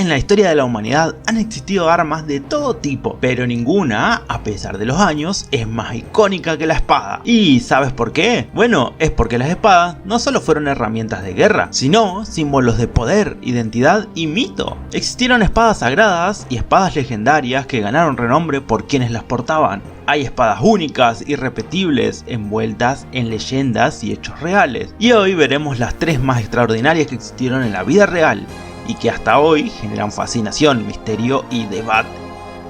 En la historia de la humanidad han existido armas de todo tipo, pero ninguna, a pesar de los años, es más icónica que la espada. ¿Y sabes por qué? Bueno, es porque las espadas no solo fueron herramientas de guerra, sino símbolos de poder, identidad y mito. Existieron espadas sagradas y espadas legendarias que ganaron renombre por quienes las portaban. Hay espadas únicas, irrepetibles, envueltas en leyendas y hechos reales. Y hoy veremos las 3 más extraordinarias que existieron en la vida real y que hasta hoy generan fascinación, misterio y debate.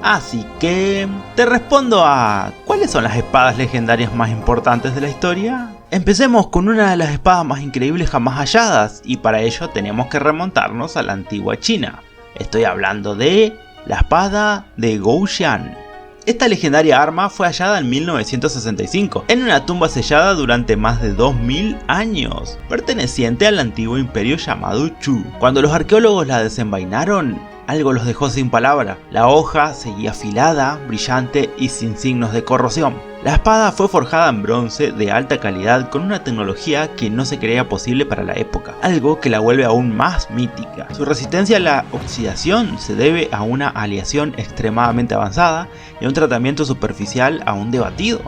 Así que te respondo a ¿cuáles son las espadas legendarias más importantes de la historia? Empecemos con una de las espadas más increíbles jamás halladas, y para ello tenemos que remontarnos a la antigua China. Estoy hablando de la espada de Gou Xian. Esta legendaria arma fue hallada en 1965 en una tumba sellada durante más de 2000 años, perteneciente al antiguo imperio llamado Chu. Cuando los arqueólogos la desenvainaron, algo los dejó sin palabra. La hoja seguía afilada, brillante y sin signos de corrosión. La espada fue forjada en bronce de alta calidad con una tecnología que no se creía posible para la época, algo que la vuelve aún más mítica. Su resistencia a la oxidación se debe a una aleación extremadamente avanzada y a un tratamiento superficial aún debatido.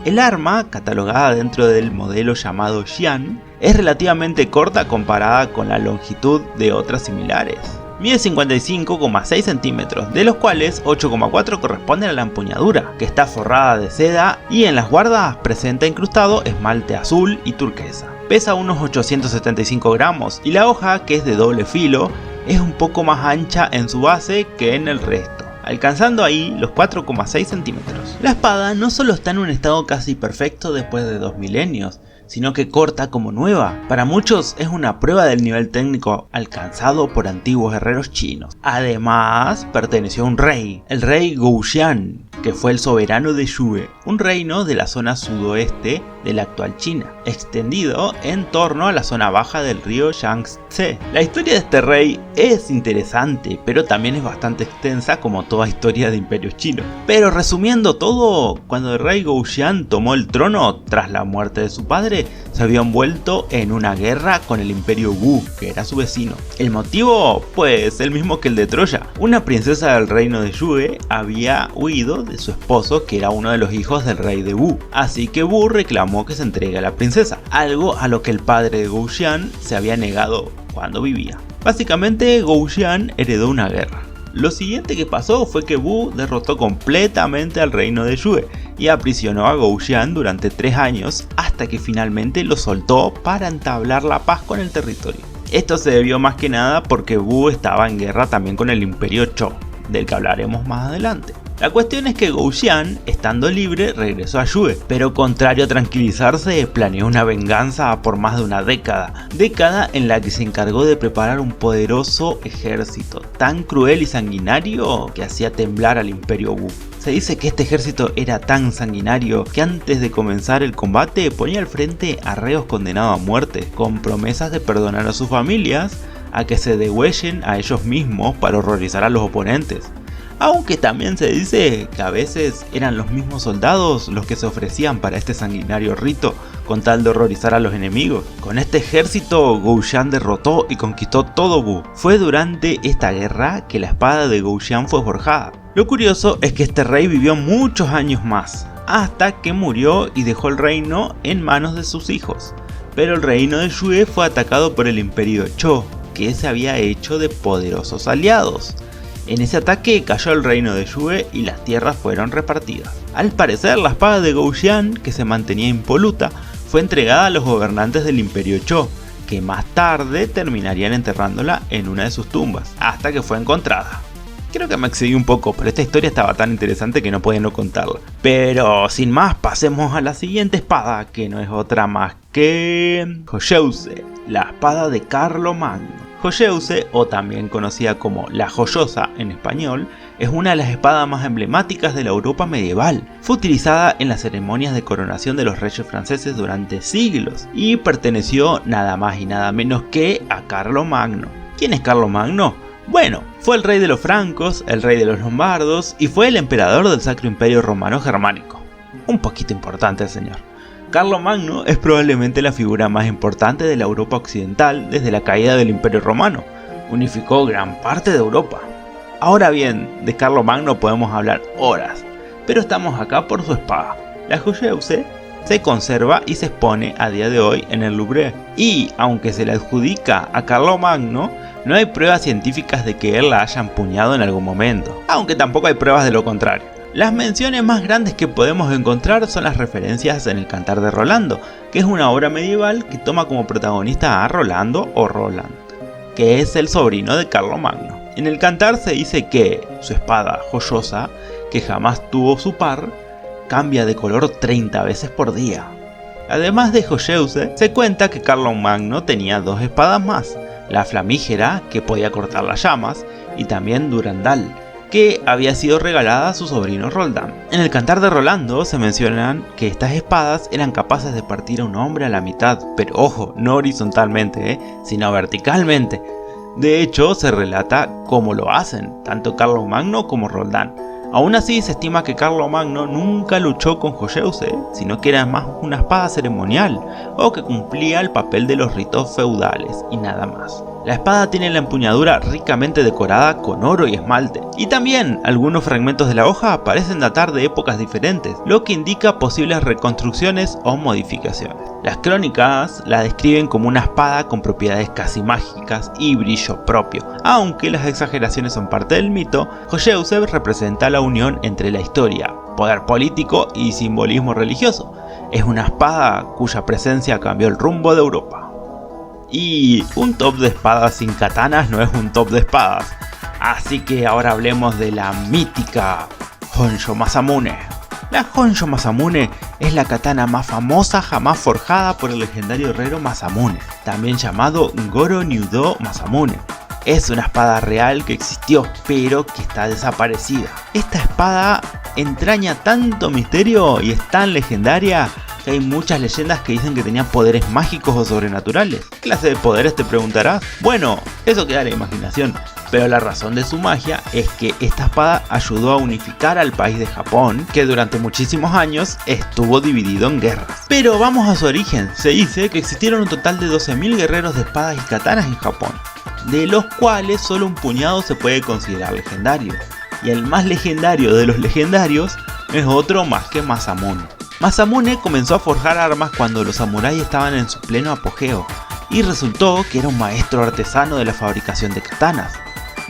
El arma, catalogada dentro del modelo llamado Xian, es relativamente corta comparada con la longitud de otras similares. Mide 55,6 centímetros, de los cuales 8,4 corresponden a la empuñadura, que está forrada de seda, y en las guardas presenta incrustado esmalte azul y turquesa. Pesa unos 875 gramos y la hoja, que es de doble filo, es un poco más ancha en su base que en el resto, alcanzando ahí los 4,6 centímetros. La espada no solo está en un estado casi perfecto después de 2 milenios, sino que corta como nueva. Para muchos es una prueba del nivel técnico alcanzado por antiguos guerreros chinos. Además, perteneció a un rey, el rey Gou Xian, que fue el soberano de Yue, un reino de la zona sudoeste de la actual China, extendido en torno a la zona baja del río Yangtze. La historia de este rey es interesante, pero también es bastante extensa como toda historia de imperios chinos. Pero resumiendo todo, cuando el rey Gou Xian tomó el trono tras la muerte de su padre, se había envuelto en una guerra con el imperio Wu, que era su vecino. El motivo, pues el mismo que el de Troya. Una princesa del reino de Yue había huido de su esposo, que era uno de los hijos del rey de Wu, así que Wu reclamó que se entregue a la princesa, algo a lo que el padre de Gou Xian se había negado cuando vivía. Básicamente, Gou Xian heredó una guerra. Lo siguiente que pasó fue que Wu derrotó completamente al reino de Yue y aprisionó a Gou Xian durante 3 años hasta que finalmente lo soltó para entablar la paz con el territorio. Esto se debió más que nada porque Wu estaba en guerra también con el imperio Zhou, del que hablaremos más adelante. La cuestión es que Gou Xian, estando libre, regresó a Yue, pero contrario a tranquilizarse, planeó una venganza por más de una década en la que se encargó de preparar un poderoso ejército, tan cruel y sanguinario que hacía temblar al imperio Wu. Se dice que este ejército era tan sanguinario que antes de comenzar el combate ponía al frente a reos condenados a muerte, con promesas de perdonar a sus familias, a que se degüellen a ellos mismos para horrorizar a los oponentes. Aunque también se dice que a veces eran los mismos soldados los que se ofrecían para este sanguinario rito con tal de horrorizar a los enemigos. Con este ejército, Gou Xian derrotó y conquistó todo Wu. Fue durante esta guerra que la espada de Gou Xian fue forjada. Lo curioso es que este rey vivió muchos años más, hasta que murió y dejó el reino en manos de sus hijos. Pero el reino de Yue fue atacado por el imperio Zhou, que se había hecho de poderosos aliados. En ese ataque cayó el reino de Yue y las tierras fueron repartidas. Al parecer, la espada de Gou Xian, que se mantenía impoluta, fue entregada a los gobernantes del imperio Zhou, que más tarde terminarían enterrándola en una de sus tumbas, hasta que fue encontrada. Creo que me excedí un poco, pero esta historia estaba tan interesante que no podía no contarla. Pero sin más, pasemos a la siguiente espada, que no es otra más que Joseuse, la espada de Carlomagno. Joseuse, o también conocida como la Joyosa en español, es una de las espadas más emblemáticas de la Europa medieval. Fue utilizada en las ceremonias de coronación de los reyes franceses durante siglos y perteneció nada más y nada menos que a Carlomagno. ¿Quién es Carlomagno? Bueno, fue el rey de los francos, el rey de los lombardos y fue el emperador del Sacro Imperio Romano Germánico. Un poquito importante el señor. Carlomagno es probablemente la figura más importante de la Europa occidental desde la caída del Imperio Romano. unificó gran parte de Europa. Ahora bien, de Carlomagno podemos hablar horas, pero estamos acá por su espada. La Joyeuse se conserva y se expone a día de hoy en el Louvre, y aunque se le adjudica a Carlomagno, no hay pruebas científicas de que él la haya empuñado en algún momento, aunque tampoco hay pruebas de lo contrario. Las menciones más grandes que podemos encontrar son las referencias en el Cantar de Rolando, que es una obra medieval que toma como protagonista a Rolando o Roland, que es el sobrino de Carlomagno. En el Cantar se dice que su espada joyosa, que jamás tuvo su par, cambia de color 30 veces por día. Además de Joyeuse, se cuenta que Carlomagno tenía dos espadas más, la Flamígera, que podía cortar las llamas, y también Durandal, que había sido regalada a su sobrino Roldán. En el Cantar de Rolando se mencionan que estas espadas eran capaces de partir a un hombre a la mitad, pero ojo, no horizontalmente, sino verticalmente. De hecho, se relata cómo lo hacen, tanto Carlomagno como Roldán. Aún así, se estima que Carlomagno nunca luchó con Joyeuse, sino que era más una espada ceremonial, o que cumplía el papel de los ritos feudales, y nada más. La espada tiene la empuñadura ricamente decorada con oro y esmalte, y también algunos fragmentos de la hoja parecen datar de épocas diferentes, lo que indica posibles reconstrucciones o modificaciones. Las crónicas la describen como una espada con propiedades casi mágicas y brillo propio. Aunque las exageraciones son parte del mito, Joyeuse representa la unión entre la historia, poder político y simbolismo religioso. Es una espada cuya presencia cambió el rumbo de Europa. Y un top de espadas sin katanas no es un top de espadas, así que ahora hablemos de la mítica Honshu Masamune. La Honshu Masamune es la katana más famosa jamás forjada por el legendario herrero Masamune, también llamado Goro Nyudo Masamune. Es una espada real que existió, pero que está desaparecida. Esta espada entraña tanto misterio y es tan legendaria que hay muchas leyendas que dicen que tenía poderes mágicos o sobrenaturales. ¿Qué clase de poderes, te preguntarás? Bueno, eso queda a la imaginación, pero la razón de su magia es que esta espada ayudó a unificar al país de Japón, que durante muchísimos años estuvo dividido en guerras. Pero vamos a su origen. Se dice que existieron un total de 12.000 guerreros de espadas y katanas en Japón, de los cuales solo un puñado se puede considerar legendario, y el más legendario de los legendarios es otro más que Masamune. Masamune comenzó a forjar armas cuando los samuráis estaban en su pleno apogeo, y resultó que era un maestro artesano de la fabricación de katanas.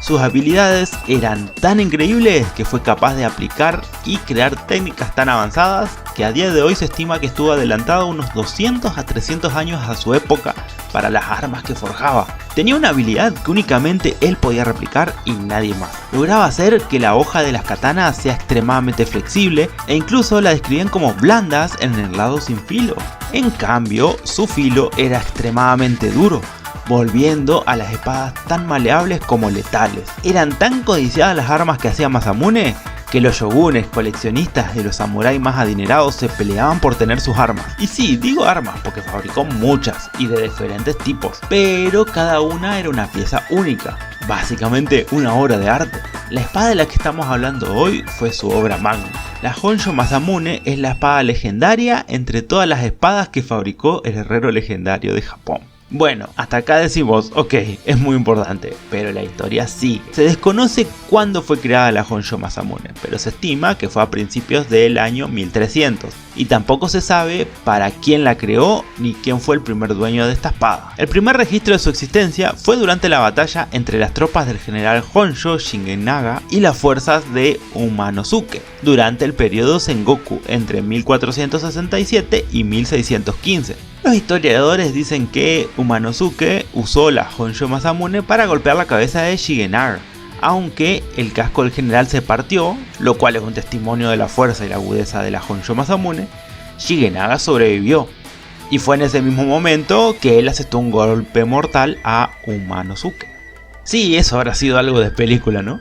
Sus habilidades eran tan increíbles que fue capaz de aplicar y crear técnicas tan avanzadas que a día de hoy se estima que estuvo adelantado unos 200 a 300 años a su época para las armas que forjaba. Tenía una habilidad que únicamente él podía replicar y nadie más. Lograba hacer que la hoja de las katanas sea extremadamente flexible e incluso la describían como blandas en el lado sin filo. En cambio, su filo era extremadamente duro, volviendo a las espadas tan maleables como letales. Eran tan codiciadas las armas que hacía Masamune que los shogunes, coleccionistas de los samuráis más adinerados, se peleaban por tener sus armas. Y sí, digo armas porque fabricó muchas y de diferentes tipos, pero cada una era una pieza única, básicamente una obra de arte. La espada de la que estamos hablando hoy fue su obra magna. La Honshu Masamune es la espada legendaria entre todas las espadas que fabricó el herrero legendario de Japón. Bueno, hasta acá decimos, ok, es muy importante, pero la historia sigue. Se desconoce cuándo fue creada la Honshu Masamune, pero se estima que fue a principios del año 1300, y tampoco se sabe para quién la creó ni quién fue el primer dueño de esta espada. El primer registro de su existencia fue durante la batalla entre las tropas del general Honshu Shigenaga y las fuerzas de Umanosuke, durante el periodo Sengoku entre 1467 y 1615. Los historiadores dicen que Umanosuke usó la Honshu Masamune para golpear la cabeza de Shigenaga, aunque el casco del general se partió, lo cual es un testimonio de la fuerza y la agudeza de la Honshu Masamune. Shigenaga sobrevivió, y fue en ese mismo momento que él asestó un golpe mortal a Umanosuke. Sí, eso habrá sido algo de película, ¿no?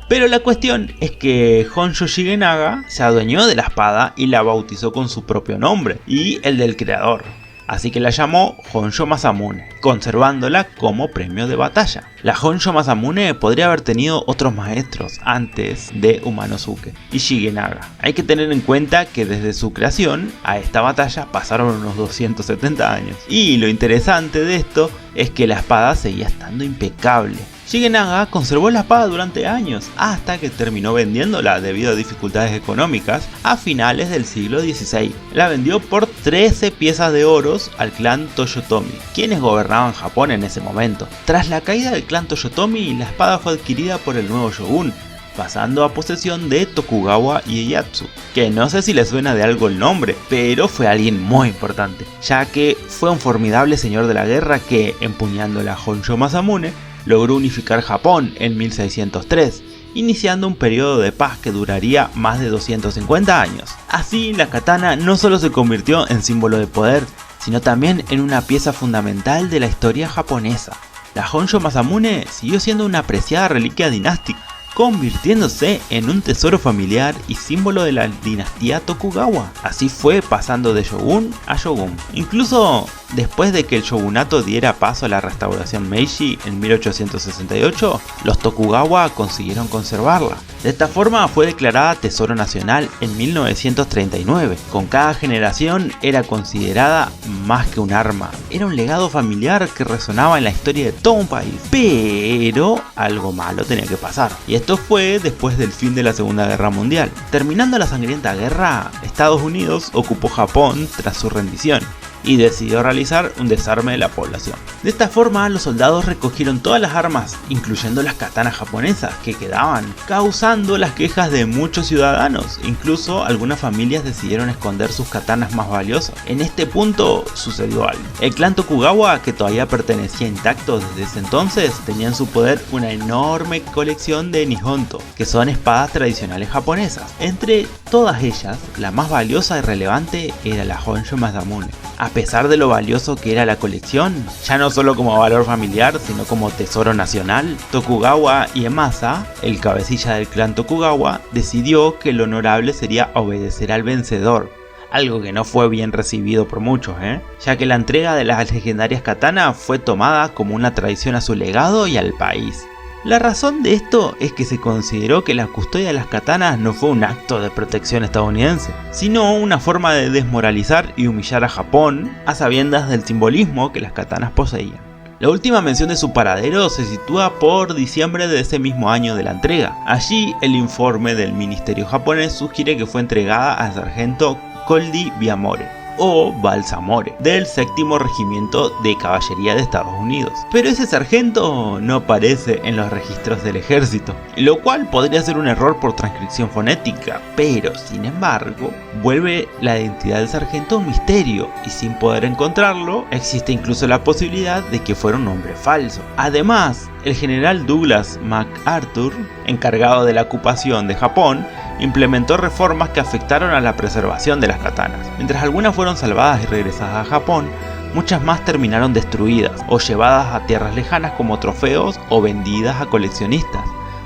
Pero la cuestión es que Honshu Shigenaga se adueñó de la espada y la bautizó con su propio nombre y el del creador. así que la llamó Honjo Masamune, conservándola como premio de batalla. La Honjo Masamune podría haber tenido otros maestros antes de Umanosuke y Shigenaga. Hay que tener en cuenta que desde su creación a esta batalla pasaron unos 270 años. Y lo interesante de esto es que la espada seguía estando impecable. Shigenaga conservó la espada durante años, hasta que terminó vendiéndola debido a dificultades económicas a finales del siglo XVI. La vendió por 13 piezas de oros al clan Toyotomi, quienes gobernaban Japón en ese momento. Tras la caída del clan Toyotomi, la espada fue adquirida por el nuevo shogun, pasando a posesión de Tokugawa Ieyasu, que no sé si le suena de algo el nombre, pero fue alguien muy importante, ya que fue un formidable señor de la guerra que, empuñando la Honjo Masamune, logró unificar Japón en 1603, iniciando un periodo de paz que duraría más de 250 años. Así, la katana no solo se convirtió en símbolo de poder, sino también en una pieza fundamental de la historia japonesa. La Honjo Masamune siguió siendo una apreciada reliquia dinástica, convirtiéndose en un tesoro familiar y símbolo de la dinastía Tokugawa. Así fue pasando de shogun a shogun. Incluso después de que el shogunato diera paso a la restauración Meiji en 1868, los Tokugawa consiguieron conservarla. De esta forma fue declarada Tesoro Nacional en 1939. Con cada generación era considerada más que un arma, era un legado familiar que resonaba en la historia de todo un país. Pero algo malo tenía que pasar, y esto fue después del fin de la Segunda Guerra Mundial. Terminando la sangrienta guerra, Estados Unidos ocupó Japón tras su rendición y decidió realizar un desarme de la población. De esta forma, los soldados recogieron todas las armas, incluyendo las katanas japonesas que quedaban, causando las quejas de muchos ciudadanos. Incluso algunas familias decidieron esconder sus katanas más valiosas. En este punto sucedió algo. El clan Tokugawa, que todavía pertenecía intacto desde ese entonces, tenía en su poder una enorme colección de nihonto, que son espadas tradicionales japonesas. Entre todas ellas, la más valiosa y relevante era la Honjo Masamune. A pesar de lo valioso que era la colección, ya no solo como valor familiar, sino como tesoro nacional, Tokugawa Ieyasu, el cabecilla del clan Tokugawa, decidió que lo honorable sería obedecer al vencedor. Algo que no fue bien recibido por muchos, ya que la entrega de las legendarias katanas fue tomada como una traición a su legado y al país. La razón de esto es que se consideró que la custodia de las katanas no fue un acto de protección estadounidense, sino una forma de desmoralizar y humillar a Japón a sabiendas del simbolismo que las katanas poseían. La última mención de su paradero se sitúa por diciembre de ese mismo año de la entrega. Allí el informe del ministerio japonés sugiere que fue entregada al sargento Coldy Biamore o Balsamore del 7º Regimiento de Caballería de Estados Unidos. Pero ese sargento no aparece en los registros del ejército, lo cual podría ser un error por transcripción fonética, pero sin embargo vuelve la identidad del sargento un misterio, y sin poder encontrarlo existe incluso la posibilidad de que fuera un nombre falso. Además, el general Douglas MacArthur, encargado de la ocupación de Japón, implementó reformas que afectaron a la preservación de las katanas. Mientras algunas fueron salvadas y regresadas a Japón, muchas más terminaron destruidas o llevadas a tierras lejanas como trofeos o vendidas a coleccionistas,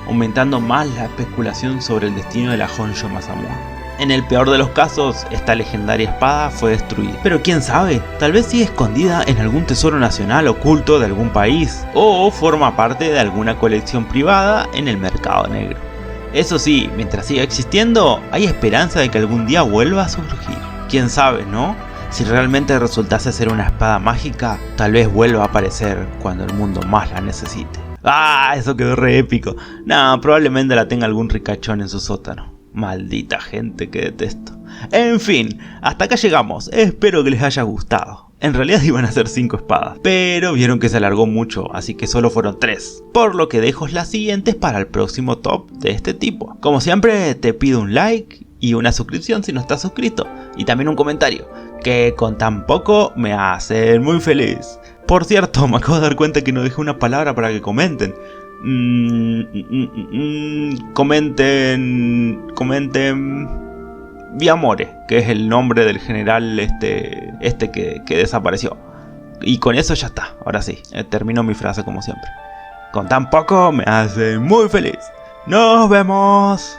aumentando más la especulación sobre el destino de la Honjo Masamune. En el peor de los casos, esta legendaria espada fue destruida. Pero quién sabe, tal vez sigue escondida en algún tesoro nacional oculto de algún país, o forma parte de alguna colección privada en el mercado negro. Eso sí, mientras siga existiendo, hay esperanza de que algún día vuelva a surgir. Quién sabe, ¿no? Si realmente resultase ser una espada mágica, tal vez vuelva a aparecer cuando el mundo más la necesite. ¡Ah! Eso quedó re épico. Nah, probablemente la tenga algún ricachón en su sótano. Maldita gente que detesto. En fin, hasta acá llegamos. Espero que les haya gustado. En realidad iban a ser 5 espadas, pero vieron que se alargó mucho, así que solo fueron 3. Por lo que dejo las siguientes para el próximo top de este tipo. Como siempre, te pido un like y una suscripción si no estás suscrito. Y también un comentario, que con tan poco me hacen muy feliz. Por cierto, me acabo de dar cuenta que no dejé una palabra para que comenten. Comenten Biamore, que es el nombre del general que desapareció. Y con eso ya está. Ahora sí, termino mi frase como siempre. Con tan poco me hace muy feliz. ¡Nos vemos!